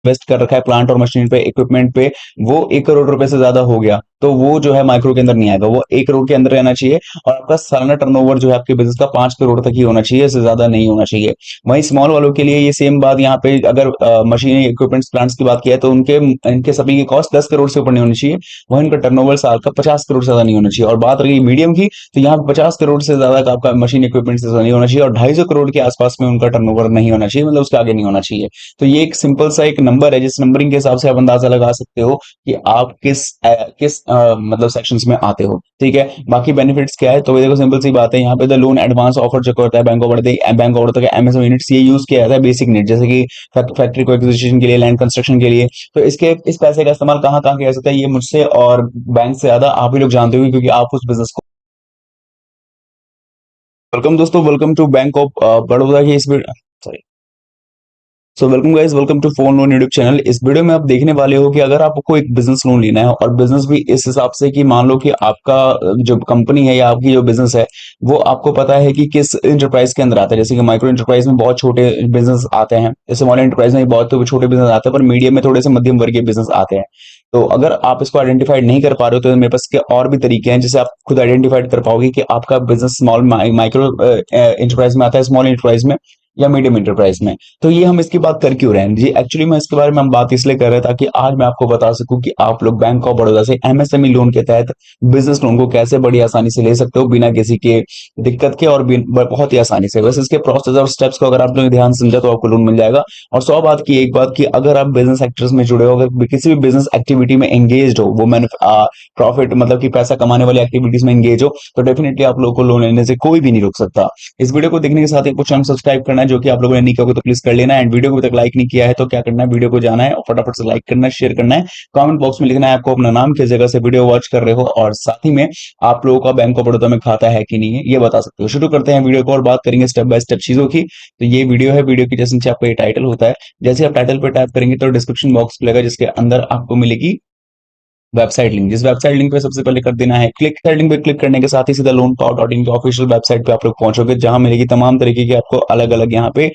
Invest कर रखा है प्लांट और मशीन पे, इक्विपमेंट पे, वो 1 करोड़ रुपए से ज्यादा हो गया तो वो जो है माइक्रो के अंदर नहीं आएगा, वो 1 करोड़ के अंदर रहना चाहिए। और आपका सालाना टर्नओवर जो है आपके बिजनेस का 5 करोड़ तक ही होना चाहिए, इससे ज्यादा नहीं होना चाहिए। वहीं स्मॉल वालों के लिए ये सेम बात यहाँ पे, अगर मशीन इक्विपमेंट्स प्लांट्स की बात किया है तो उनके इनके सभी की कॉस्ट 10 करोड़ से ऊपर नहीं होनी चाहिए। वहीं उनका टर्नओवर साल का 50 करोड़ से ज्यादा नहीं होना चाहिए। और बात रही मीडियम की, तो यहाँ 50 करोड़ से ज्यादा का आपका मशीन इक्विपमेंट से ज्यादा नहीं होना चाहिए, और 250 करोड़ के आसपास में उनका टर्नओवर नहीं होना चाहिए, मतलब उसके आगे नहीं होना चाहिए। तो ये एक सिंपल सा एक नंबर है, जिस नंबरिंग के हिसाब से आप अंदाजा लगा सकते हो कि आप मतलब सेक्शंस में आते हो। ठीक है, बाकी बेनिफिट्स क्या है, तो ये देखो सिंपल सी बात है, यहाँ पे द लोन एडवांस ऑफर जो होता है बैंक ऑफ बड़ौदा के एमएसएमई यूनिट्स, ये यूज किया जाता है बेसिक नीड, जैसे कि फैक्ट्री को एक्विजिशन के लिए, लैंड कंस्ट्रक्शन के लिए। तो इसके इस पैसे का इस्तेमाल कहाँ कहाँ किया जा सकता है, ये मुझसे और बैंक से ज्यादा आप ही लोग जानते हो, क्योंकि आप उस बिजनेस को। वेलकम दोस्तों, welcome to bank of Baroda की इस sorry so welcome guys, welcome to phone loan YouTube channel. इस वीडियो में आप देखने वाले हो कि अगर आपको एक बिजनेस लोन लेना है, और बिजनेस भी इस हिसाब से कि मान लो कि आपका जो कंपनी है या आपकी जो बिजनेस है, वो आपको पता है कि किस इंटरप्राइज के अंदर आता है। जैसे कि माइक्रो इंटरप्राइज में बहुत छोटे बिजनेस आते हैं, स्मॉल इंटरप्राइज में बहुत छोटे बिजनेस आते हैं, पर मीडियम में थोड़े से मध्यम वर्गीय बिजनेस आते हैं। तो अगर आप इसको आइडेंटिफाइड नहीं कर पा रहे हो, तो मेरे पास के और भी तरीके हैं जिससे आप खुद आइडेंटिफाइड कर पाओगे कि आपका बिजनेस स्मॉल माइक्रो इंटरप्राइज में आता है, स्मॉल इंटरप्राइज में या मीडियम इंटरप्राइज में। तो ये हम इसकी बात कर क्यों रहे हैं जी, एक्चुअली मैं इसके बारे में हम बात इसलिए कर रहे हैं ताकि आज मैं आपको बता सकूं कि आप लोग बैंक ऑफ बड़ौदा से एमएसएमई लोन के तहत बिजनेस लोन को कैसे बड़ी आसानी से ले सकते हो, बिना किसी के दिक्कत के, और बहुत ही आसानी से। बस इसके प्रोसेस और स्टेप्स को अगर आप लोग ध्यान से समझा तो आपको लोन मिल जाएगा। और 100 बात की एक बात, कि अगर आप बिजनेस सेक्टर्स में जुड़े हो, अगर किसी भी बिजनेस एक्टिविटी में एंगेज हो, वो मैंने प्रॉफिट मतलब कि पैसा कमाने वाली एक्टिविटीज में एंगेज हो, तो डेफिनेटली आप लोगों को लोन लेने से कोई भी नहीं रोक सकता। इस वीडियो को देखने के साथ ही आपको चैनल सब्सक्राइब करना है, जो कि आप लोगों ने नहीं किया होगा तो प्लीज कर लेना है। एंड वीडियो को अभी तक लाइक नहीं किया है तो क्या करना है, वीडियो को जाना है और फटाफट से लाइक करना है, शेयर करना है, कमेंट बॉक्स में लिखना है आपको अपना नाम, किस जगह से वीडियो वॉच कर रहे हो, और साथ ही में आप लोगों का बैंक ऑफ बड़ौदा में खाता है कि नहीं है ये बता सकते हो। शुरू करते हैं वीडियो को और बात करेंगे स्टेप बाय स्टेप चीजों की। तो ये वीडियो है, वीडियो की जैसे नीचे आपको ये टाइटल होता है, जैसे आप टाइटल पर टैप करेंगे तो डिस्क्रिप्शन बॉक्स खुलेगा, जिसके अंदर आपको मिलेगी वेबसाइट लिंक। जिस वेबसाइट लिंक पे सबसे पहले कर देना है क्लिक, वेबसाइट लिंक पे क्लिक करने के साथ ही सीधा लोन पाओ डॉट इन की ऑफिशियल वेबसाइट पे आप लोग पहुंचोगे, जहां मिलेगी तमाम तरीके की आपको अलग अलग यहाँ पे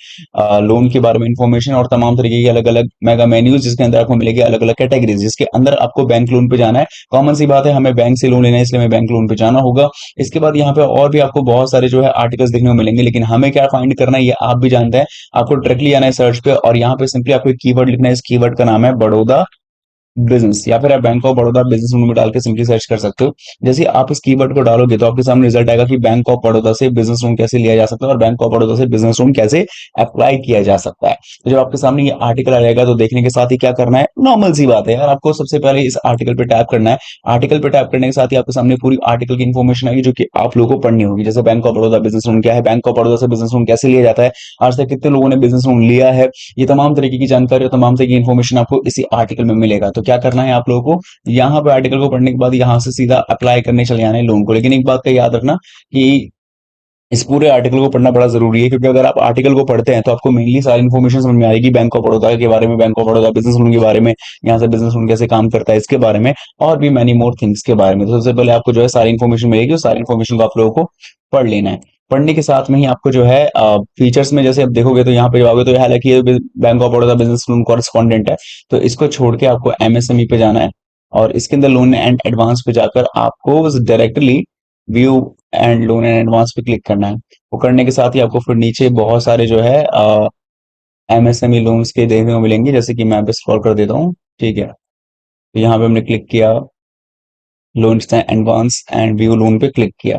लोन के बारे में इंफॉर्मेशन, और तमाम तरीके की अलग अलग मेगा मेन्यूज, जिसके अंदर आपको मिलेगी अलग अलग कैटेगरीज, जिसके अंदर आपको बैंक लोन पे जाना है। कॉमन सी बात है, हमें बैंक से लोन लेना है, इसलिए हमें बैंक लोन पे जाना होगा। इसके बाद यहाँ पे और भी आपको बहुत सारे जो है आर्टिकल्स देखने को मिलेंगे, लेकिन हमें क्या फाइंड करना है ये आप भी जानते हैं। आपको डायरेक्टली आना है सर्च पे, और यहाँ पे सिंपली आपको एक कीवर्ड लिखना है, इस कीवर्ड का नाम है बड़ौदा बिजनेस, या फिर आप bank of Baroda business loan में डाल के सिंपली सर्च कर सकते हो। जैसे ही आप इस कीवर्ड को डालोगे तो आपके सामने रिजल्ट आएगा कि बैंक ऑफ बड़ौदा से बिजनेस लोन कैसे लिया जा सकता है, और बैंक ऑफ बड़ौदा से बिजनेस लोन कैसे अप्लाई किया जा सकता है। तो जब आपके सामने ये आर्टिकल आ जाएगा तो देखने के साथ ही क्या करना है, नॉर्मल सी बात है यार, आपको सबसे पहले इस आर्टिकल पे टैप करना है। आर्टिकल पे टैप करने के साथ ही आपके सामने पूरी आर्टिकल की इन्फॉर्मेशन आएगी, जो कि आप लोगों को पढ़नी होगी। जैसे bank of Baroda business loan क्या है, बैंक ऑफ बड़ौदा से बिजनेस लोन कैसे लिया जाता है, आज तक कितने लोगों ने बिजनेस लोन लिया है, ये तमाम तरीके की जानकारी और तमाम तरीके की इन्फॉर्मेशन आपको इसी आर्टिकल में मिलेगा। तो क्या करना है आप लोगों को, यहाँ पे आर्टिकल को पढ़ने के बाद यहाँ से सीधा अप्लाई करने चले जाना है लोन को। लेकिन एक बात का याद रखना कि इस पूरे आर्टिकल को पढ़ना बड़ा जरूरी है, क्योंकि अगर आप आर्टिकल को पढ़ते हैं तो आपको मेनली सारी इन्फॉर्मेशन समझ में आएगी बैंक ऑफ बड़ौदा के बारे में, bank of Baroda business loan के बारे में, यहाँ से बिजनेस लोन कैसे काम करता है इसके बारे में, और भी मैनी मोर थिंग्स के बारे में। तो सबसे पहले आपको जो है सारी इन्फॉर्मेशन मिलेगी, और सारी इन्फॉर्मेशन को आप लोगों को पढ़ लेना है। पढ़ने के साथ में ही आपको जो है फीचर्स में जैसे आप देखोगे तो यहाँ पे जाओगे तो हालांकि ये bank of Baroda business loan correspondent है, तो इसको छोड़ के आपको एमएसएमई पे जाना है, और इसके अंदर लोन एंड एडवांस पे जाकर आपको directly view and loan and advance पे क्लिक करना है। वो करने के साथ ही आपको फिर नीचे बहुत सारे जो है एमएसएमई लोन्स के देखने को मिलेंगे, जैसे कि मैं अभी स्क्रॉल कर देता हूँ। ठीक है, तो यहाँ पे हमने क्लिक किया, loan advance and view loan पे क्लिक किया,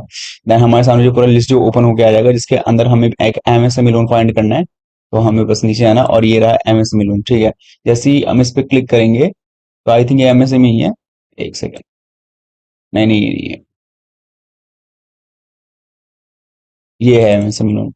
देन हमारे सामने जो पूरा लिस्ट जो ओपन होकर आ जाएगा, जिसके अंदर हमें एक एमएसएमई लोन फाइंड करना है। तो हमें बस नीचे आना, और ये रहा एमएसएमई लोन। ठीक है, जैसे ही हम इस पे क्लिक करेंगे तो आई थिंक ये एमएसएमई ही है। एक सेकेंड, नहीं नहीं, ये नहीं है, ये है एमएसएमई लोन।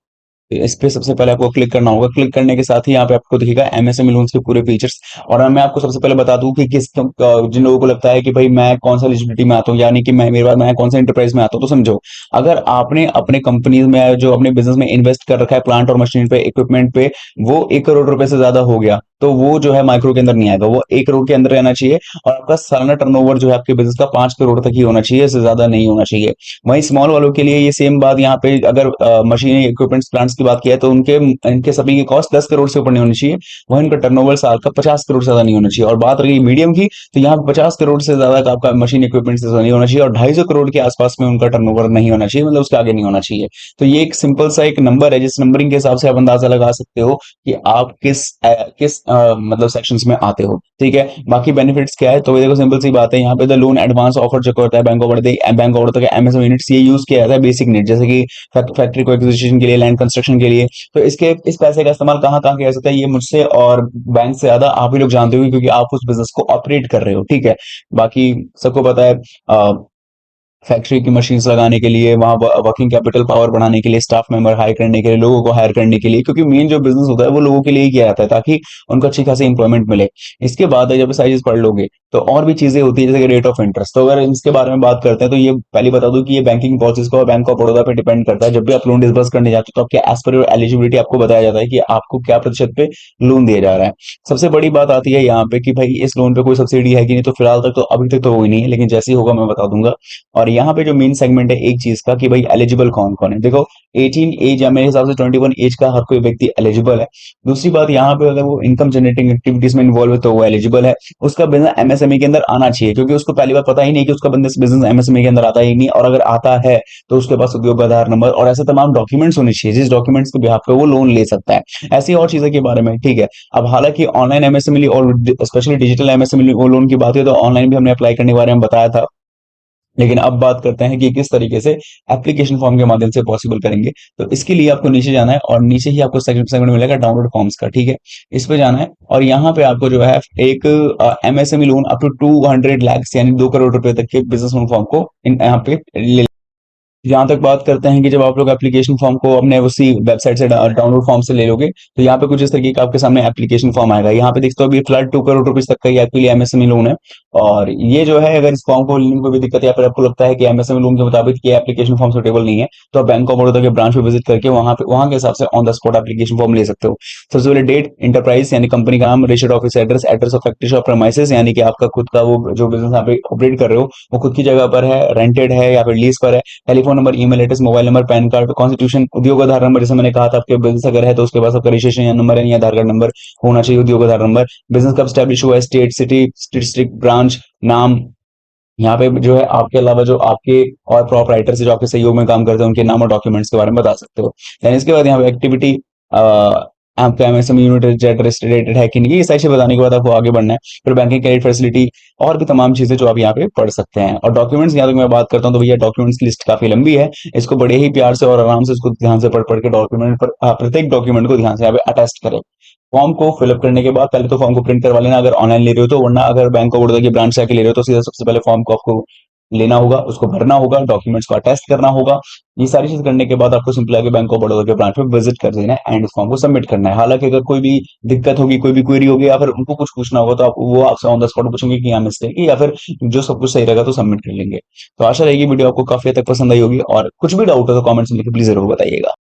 तो इस पे सबसे पहले आपको क्लिक करना होगा। क्लिक करने के साथ ही यहाँ पे आपको दिखेगा एमएसएमई लोन्स के पूरे फीचर्स। और मैं आपको सबसे पहले बता दूं कि जिन लोगों को लगता है कि भाई मैं कौन सा एलिजिबिलिटी में आता हूँ, यानी कि मैं मेरे बार मैं कौन सा इंटरप्राइज में आता हूँ, तो समझो, अगर आपने अपने कंपनी में जो अपने बिजनेस में इन्वेस्ट कर रखा है प्लांट और मशीन पे, इक्विपमेंट पे, वो 1 करोड़ रुपए से ज्यादा हो गया तो वो जो है माइक्रो के अंदर नहीं आएगा, वो 1 करोड़ के अंदर रहना चाहिए। और आपका सालाना टर्नओवर जो है आपके बिजनेस का 5 करोड़ तक ही होना चाहिए, इससे ज्यादा नहीं होना चाहिए। वहीं स्मॉल वालों के लिए ये सेम बात यहाँ पे, अगर मशीन इक्विपमेंट्स प्लांट्स की बात किया है तो उनके इनके सभी की कॉस्ट 10 करोड़ से ऊपर नहीं होनी चाहिए, वहीं उनका टर्नओवर साल का 50 करोड़ से ज्यादा नहीं होना चाहिए। और बात रही मीडियम की, तो यहाँ 50 करोड़ से ज्यादा का आपका मशीन इक्विपमेंट से ज्यादा नहीं होना चाहिए, और 250 करोड़ के आसपास में उनका टर्नओवर नहीं होना चाहिए, मतलब उसके आगे नहीं होना चाहिए। तो ये एक सिंपल सा एक नंबर है जिस नंबरिंग के हिसाब से आप अंदाजा लगा सकते हो कि आप मतलब सेक्शंस में आते हो। ठीक है, बाकी बेनिफिट्स क्या है, तो ये देखो सिंपल सी बात है, यहाँ पे द लोन एडवांस ऑफर जो होता है बैंक ऑफ बड़ौदा का एमएसएमई यूनिट्स, ये यूज किया जाता है बेसिक नीड, जैसे कि फैक्ट्री को एक्विजिशन के लिए, लैंड कंस्ट्रक्शन के लिए। तो इसके इस पैसे का इस्तेमाल कहाँ कहाँ किया जा सकता है, ये मुझसे और बैंक से ज्यादा आप ही लोग जानते हो, क्योंकि आप उस बिजनेस को ऑपरेट कर रहे हो। ठीक है, बाकी सबको पता है, फैक्ट्री की मशीन्स लगाने के लिए, वहां वर्किंग कैपिटल पावर बढ़ाने के लिए, स्टाफ मेंबर हायर करने के लिए, लोगों को हायर करने के लिए, क्योंकि मेन जो बिजनेस होता है वो लोगों के लिए ही किया जाता है ताकि उनको अच्छी खासी इंप्लॉयमेंट मिले। इसके बाद जब साइजेस पढ़ लोगे तो और भी चीजें होती है, जैसे कि रेट ऑफ इंटरेस्ट। तो अगर इसके बारे में बात करते हैं तो ये पहले बता दूं कि ये बैंकिंग पॉलिसीज को बैंक ऑफ बड़ौदा पे डिपेंड करता है। जब भी आप लोन डिस्बर्स करने जाते हो तो आपके एज पर योर एलिजिबिलिटी आपको बताया जाता है कि आपको क्या प्रतिशत पे लोन दिया जा रहा है। सबसे बड़ी बात आती है यहाँ पे कि भाई इस लोन पे कोई सब्सिडी है कि नहीं, तो फिलहाल तक तो अभी तक तो हुई नहीं है, लेकिन जैसे ही होगा मैं बता दूंगा। और यहाँ पे जो मेन सेगमेंट है एक चीज का कि भाई एलिजिबल कौन कौन है, देखो 18 एज या मेरे हिसाब से 21 एज का हर कोई व्यक्ति एलिजिबल है। दूसरी बात यहाँ पे अगर वो इनकम जनरेटिंग एक्टिविटीज में इन्वॉल्व है तो वो एलिजिबल है। उसका बिजनेस एमएसएमई के अंदर आना चाहिए, क्योंकि उसको पहली बार पता ही नहीं कि उसका बिजनेस एमएसएमई के अंदर आता ही नहीं, और अगर आता है तो उसके पास उद्योग आधार नंबर और ऐसे तमाम डॉक्यूमेंट्स होने चाहिए जिस डॉक्यूमेंट्स के बिहाफ पे वो लोन ले सकता है। ऐसी और चीजें के बारे में। ठीक है, अब हालांकि ऑनलाइन एमएसएमई और स्पेशली डिजिटल एमएसएमई लोन की बात है तो ऑनलाइन भी हमने अप्लाई करने के बारे में बताया था, लेकिन अब बात करते हैं कि किस तरीके से एप्लीकेशन फॉर्म के माध्यम से पॉसिबल करेंगे। तो इसके लिए आपको नीचे जाना है और नीचे ही आपको सेगमेंट मिलेगा डाउनलोड फॉर्म्स का। ठीक है, इस पे जाना है और यहाँ पे आपको जो है एक MSME loan up to 200 lakh यानी 2 करोड़ रुपए तक के बिजनेस लोन फॉर्म को यहाँ पे ले। जहां तक बात करते हैं कि जब आप लोग एप्लीकेशन फॉर्म को अपने उसी वेबसाइट से डाउनलोड फॉर्म से ले लोगे तो यहाँ पे कुछ इस तरीके का आपके सामने एप्लीकेशन फॉर्म आएगा। यहाँ पे देखते हो अभी फिलहाल 2 करोड़ रुपीज तक का ये आपके लिए एमएसएमई लोन है। और ये जो है, अगर इस फॉर्म को लेने में कोई भी दिक्कत या फिर आपको लगता है कि एमएसएमई लोन के मुताबिक ये एप्लीकेशन फॉर्म सुटेबल नहीं है, तो आप बैंक ऑफ बड़ौदा के ब्रांच पे विजिट करके वहां के हिसाब से on the spot application form ले सकते हो। सबसे पहले डेट, इंटरप्राइज यानी कंपनी का नाम, registered office address, address of factory shop premises यानी कि आपका खुद का वो जो बिजनेस यहाँ पे ऑपरेट कर रहे हो वो खुद की जगह पर है, रेंटेड है या फिर लीज पर है, telephone number, email address, mobile number, pan card, constitution, उद्योग आधार नंबर, जैसे मैंने कहा था आपके बिजनेस अगर है तो उसके पास आपका रजिस्ट्रेशन नंबर है या आधार कार्ड नंबर होना चाहिए, उद्योग आधार नंबर, बिजनेस कब स्टैब्लिश हुआ है, स्टेट, सिटी, डिस्ट्रिक्ट, ब्रांच, नाम। यहाँ पे जो है आपके अलावा जो आपके और प्रोपराइटर से जो आपके सहयोग में काम करते हैं उनके नाम और डॉक्यूमेंट्स के बारे में बता सकते हो। देन इसके बाद यहाँ पे एक्टिविटी, आपका एमएसएमई यूनिट रजिस्टर्ड है कि नहीं, ये सारी चीजें बताने के बाद आपको आगे बढ़ना है। फिर बैंकिंग क्रेडिट फैसिलिटी और भी तमाम चीजें जो आप यहाँ पे पढ़ सकते हैं। और डॉक्यूमेंट्स यहाँ तक मैं बात करता हूँ तो भैया डॉक्यूमेंट्स की लिस्ट काफी लंबी है, इसको बड़े ही प्यार से और आराम से इसको ध्यान से पढ़ पढ़ के डॉक्यूमेंट पर प्रत्येक डॉक्यूमेंट को ध्यान से यहाँ पे अटेस्ट करें। फॉर्म को फिलअप करने के बाद पहले तो फॉर्म को प्रिंट करवा लेना अगर ऑनलाइन ले रहे हो तो, वरना अगर बैंक ऑफ बड़ौदा की ब्रांच से आके ले रहे हो तो सीधा सबसे पहले फॉर्म को आपको लेना होगा, उसको भरना होगा, डॉक्यूमेंट्स को अटेस्ट करना होगा। ये सारी चीज करने के बाद आपको सिंपल आगे बैंक ऑफ बड़ौदा के ब्रांच में विजिट कर देना है एंड उस फॉर्म को सबमिट करना है। हालांकि अगर कोई भी दिक्कत होगी, कोई भी क्वेरी होगी या फिर उनको कुछ पूछना होगा तो आप वो आपसे ऑन द स्पॉट पूछेंगे कि यहाँ मिस्टेक है या फिर जो सब कुछ सही रहेगा तो सबमिट कर लेंगे। तो आशा रहेगी वीडियो आपको काफी हद तक पसंद आई होगी, और कुछ भी डाउट हो तो कमेंट्स में लिख के प्लीज जरूर बताइएगा।